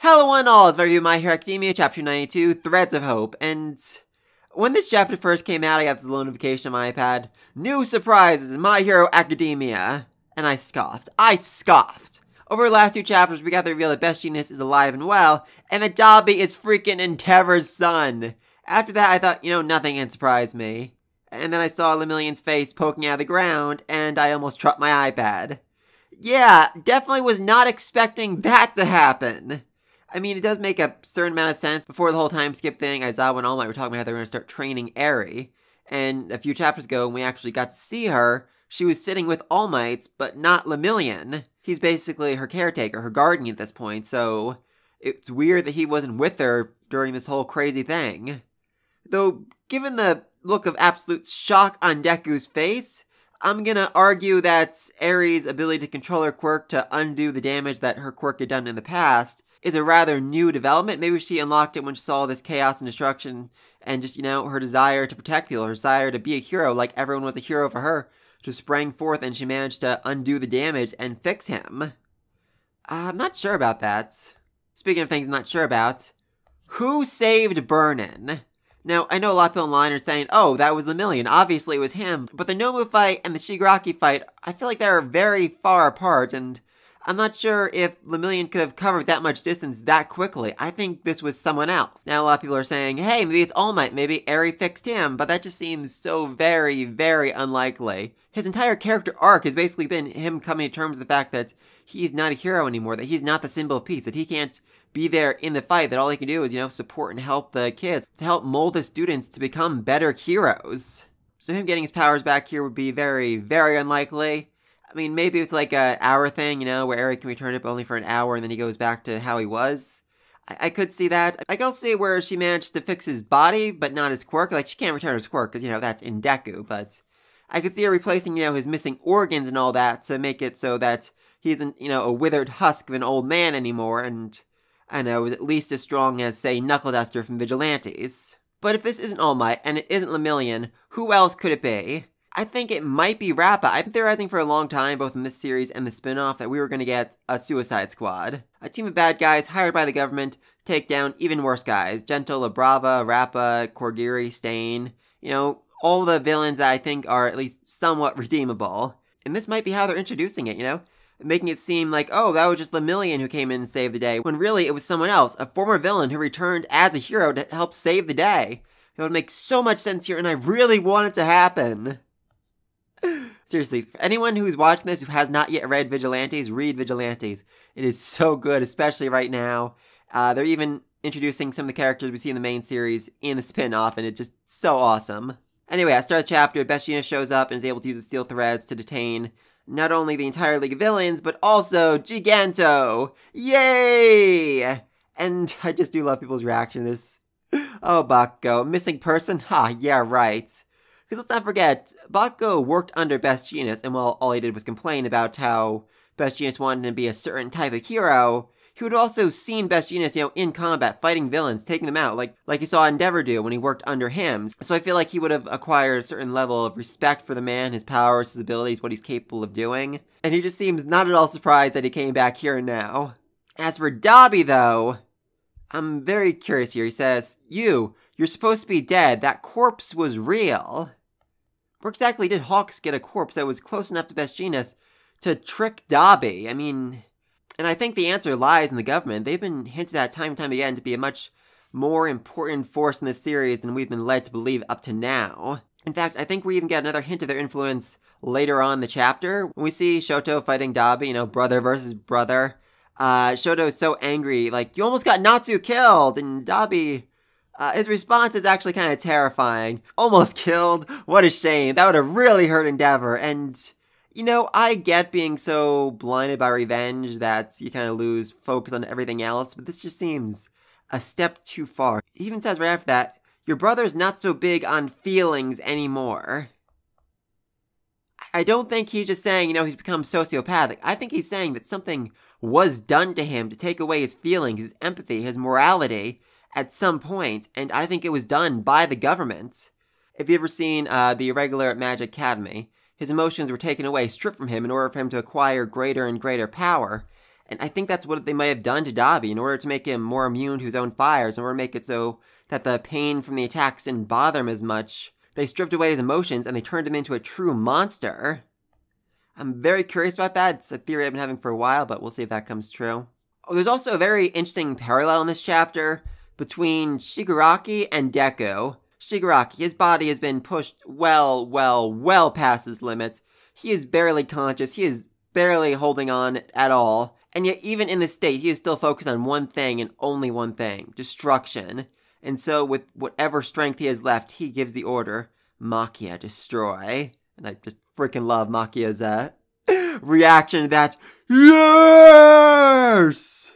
Hello one all, it's review My Hero Academia, Chapter 92, Threads of Hope, and when this chapter first came out, I got this little notification on my iPad, new surprises in My Hero Academia, and I scoffed. Over the last two chapters, we got the reveal that Jeanist is alive and well, and that Dobby is freaking Endeavor's son. After that, I thought, nothing can surprise me. And then I saw Lemillion's face poking out of the ground, and I almost dropped my iPad. Yeah, definitely was not expecting that to happen. I mean, it does make a certain amount of sense. Before the whole time skip thing, Aizawa and All Might were talking about how they were going to start training Eri. And a few chapters ago, when we actually got to see her, she was sitting with All Might, but not Lemillion. He's basically her caretaker, her guardian at this point, so it's weird that he wasn't with her during this whole crazy thing. Though, given the look of absolute shock on Deku's face, I'm gonna argue that Eri's ability to control her quirk to undo the damage that her quirk had done in the past is a rather new development. Maybe she unlocked it when she saw this chaos and destruction and just, her desire to protect people, her desire to be a hero like everyone was a hero for her, just sprang forth and she managed to undo the damage and fix him. I'm not sure about that. Speaking of things I'm not sure about, who saved Burnin? Now, I know a lot of people online are saying, oh, that was Lemillion, obviously it was him, but the Nomu fight and the Shigaraki fight, I feel like they're very far apart, and I'm not sure if Lemillion could have covered that much distance that quickly. I think this was someone else. Now, a lot of people are saying, hey, maybe it's All Might, maybe Eri fixed him, but that just seems so very, very unlikely. His entire character arc has basically been him coming to terms with the fact that he's not a hero anymore, that he's not the symbol of peace, that he can't be there in the fight, that all he can do is, support and help the kids, to help mold the students to become better heroes. So him getting his powers back here would be very, very unlikely. I mean, maybe it's like an hour thing, where Eri can return it but only for an hour and then he goes back to how he was. I could see that. I could also see where she managed to fix his body, but not his quirk. Like, she can't return his quirk, because, that's in Deku, but I could see her replacing, his missing organs and all that to make it so that he isn't, a withered husk of an old man anymore, and, I know, is at least as strong as, say, Knuckle Duster from Vigilantes. But if this isn't All Might, and it isn't Lemillion, who else could it be? I think it might be Rappa. I've been theorizing for a long time, both in this series and the spin-off, that we were going to get a Suicide Squad. A team of bad guys hired by the government to take down even worse guys. Gentle, Labrava, Rappa, Korgiri, Stain. All the villains that I think are at least somewhat redeemable. And this might be how they're introducing it, making it seem like, oh, that was just Lemillion who came in and saved the day, when really it was someone else, a former villain who returned as a hero to help save the day. It would make so much sense here, and I really want it to happen. Seriously, for anyone who's watching this who has not yet read Vigilantes, read Vigilantes. It is so good, especially right now. They're even introducing some of the characters we see in the main series in the spin-off, and it's just so awesome. Anyway, I start the chapter, Jeanist shows up and is able to use the steel threads to detain not only the entire League of Villains, but also Giganto! Yay! And I just do love people's reaction to this. Oh, Bakugo, missing person? Ha, yeah, right. Because let's not forget, Bakugo worked under Jeanist, and while all he did was complain about how Jeanist wanted him to be a certain type of hero, he would also seen Jeanist, in combat, fighting villains, taking them out, like you saw Endeavor do when he worked under him. So I feel like he would have acquired a certain level of respect for the man, his powers, his abilities, what he's capable of doing. And he just seems not at all surprised that he came back here and now. As for Dobby, though, I'm very curious here. He says, you're supposed to be dead. That corpse was real. Where exactly did Hawks get a corpse that was close enough to Jeanist to trick Dobby? I mean, and I think the answer lies in the government. They've been hinted at time and time again to be a much more important force in this series than we've been led to believe up to now. In fact, I think we even get another hint of their influence later on in the chapter, when we see Shoto fighting Dobby, brother versus brother. Shoto is so angry, like, you almost got Natsu killed, and Dobby, his response is actually kind of terrifying. Almost killed? What a shame. That would have really hurt Endeavor, and I get being so blinded by revenge that you kind of lose focus on everything else, but this just seems a step too far. He even says right after that, your brother's not so big on feelings anymore. I don't think he's just saying, he's become sociopathic. I think he's saying that something was done to him to take away his feelings, his empathy, his morality at some point, and I think it was done by the government. If you've ever seen The Irregular Magic Academy, his emotions were taken away, stripped from him in order for him to acquire greater and greater power. And I think that's what they might have done to Dabi in order to make him more immune to his own fires, in order to make it so that the pain from the attacks didn't bother him as much. They stripped away his emotions and they turned him into a true monster. I'm very curious about that. It's a theory I've been having for a while, but we'll see if that comes true. Oh, there's also a very interesting parallel in this chapter between Shigaraki and Deku. Shigaraki, his body has been pushed well past his limits. He is barely conscious. He is barely holding on at all. And yet, even in this state, he is still focused on one thing and only one thing: destruction. And so, with whatever strength he has left, he gives the order, Makia, destroy. And I just freaking love Makia's reaction to that. Yes!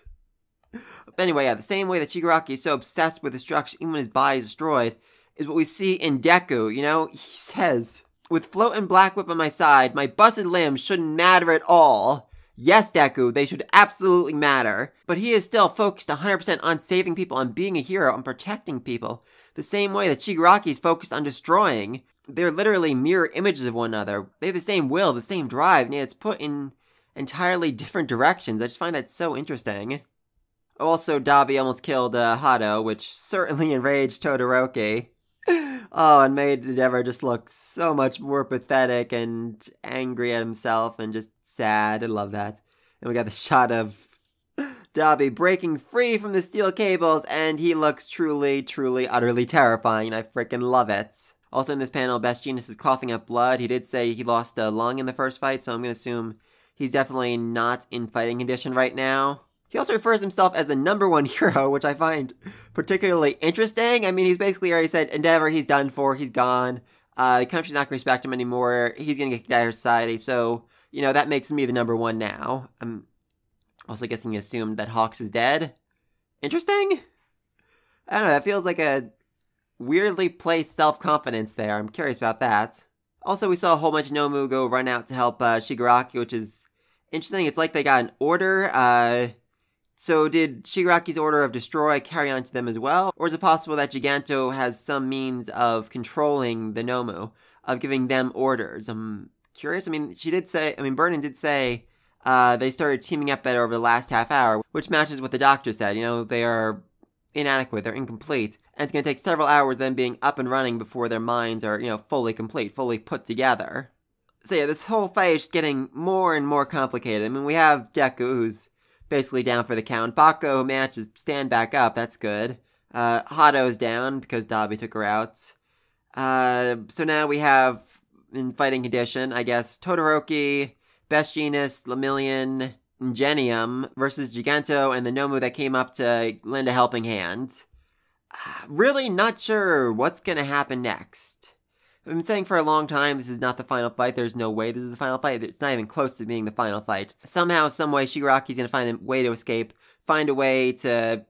But anyway, yeah, the same way that Shigaraki is so obsessed with destruction, even when his body is destroyed, is what we see in Deku. You know, he says, with Float and Black Whip on my side, my busted limbs shouldn't matter at all. Yes, Deku, they should absolutely matter. But he is still focused 100% on saving people, on being a hero, on protecting people. The same way that Shigaraki is focused on destroying. They're literally mirror images of one another. They have the same will, the same drive, and yet it's put in entirely different directions. I just find that so interesting. Also, Dabi almost killed Hado, which certainly enraged Todoroki. Oh, and made Endeavor just look so much more pathetic and angry at himself and just sad. I love that. And we got the shot of Dabi breaking free from the steel cables, and he looks truly, utterly terrifying, and I freaking love it. Also in this panel, Best Jeanist is coughing up blood. He did say he lost a lung in the first fight, so I'm going to assume he's definitely not in fighting condition right now. He also refers himself as the #1 hero, which I find particularly interesting. I mean, he's basically already said, Endeavor, he's done for, he's gone. The country's not going to respect him anymore. He's going to get kicked out of society, so, you know, that makes me the #1 now. I'm also guessing you assumed that Hawks is dead. Interesting? I don't know, that feels like a weirdly placed self-confidence there. I'm curious about that. Also, we saw a whole bunch of Nomu go run out to help Shigaraki, which is interesting. It's like they got an order. So did Shigaraki's order of destroy carry on to them as well? Or is it possible that Giganto has some means of controlling the Nomu, of giving them orders? I'm curious. I mean, Burnin did say they started teaming up better over the last half hour, which matches what the doctor said. You know, they are inadequate, they're incomplete, and it's going to take several hours them being up and running before their minds are, you know, fully complete, fully put together. So yeah, this whole fight is getting more and more complicated. I mean, we have Deku, who's basically down for the count. Bako manages to stand back up, that's good. Hado's down because Dabi took her out. So now we have, in fighting condition, I guess, Todoroki, Best Jeanist, Lemillion, Ingenium versus Giganto and the Nomu that came up to lend a helping hand. Really not sure what's gonna happen next. I've been saying for a long time this is not the final fight. There's no way this is the final fight. It's not even close to being the final fight. Somehow, someway, Shigaraki's gonna find a way to escape, find a way to,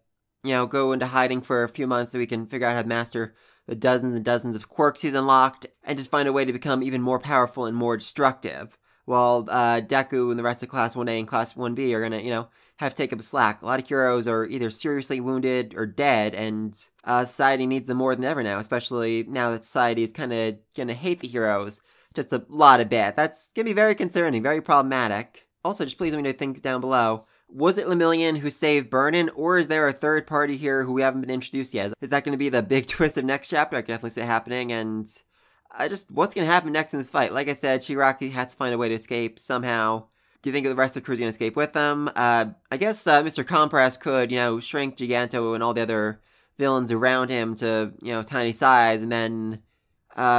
you know, go into hiding for a few months so he can figure out how to master the dozens and dozens of quirks he's unlocked, and just find a way to become even more powerful and more destructive. While Deku and the rest of Class 1A and Class 1B are gonna, you know, have to take up the slack. A lot of heroes are either seriously wounded or dead, and society needs them more than ever now, especially now that society is kind of gonna hate the heroes just a lot of bit. That's gonna be very concerning, very problematic. Also, just please let me know what you think down below. Was it Lemillion who saved Burnin, or is there a third party here who we haven't been introduced yet? Is that going to be the big twist of next chapter? I can definitely see it happening, and what's going to happen next in this fight? Like I said, Shigaraki has to find a way to escape somehow. Do you think the rest of the crew's going to escape with them? I guess Mr. Compress could, you know, shrink Giganto and all the other villains around him to, you know, tiny size, and then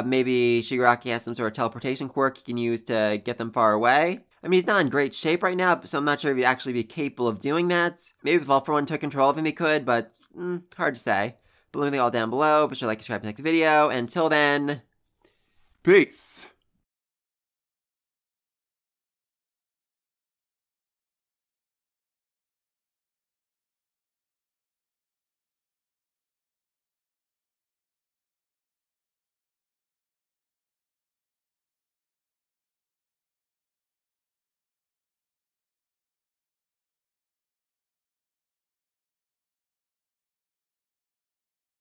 maybe Shigaraki has some sort of teleportation quirk he can use to get them far away. I mean, he's not in great shape right now, so I'm not sure if he'd actually be capable of doing that. Maybe if All For One took control of him, he could, but hard to say. But let me know all down below. Be sure to like and subscribe to the next video. And until then, peace!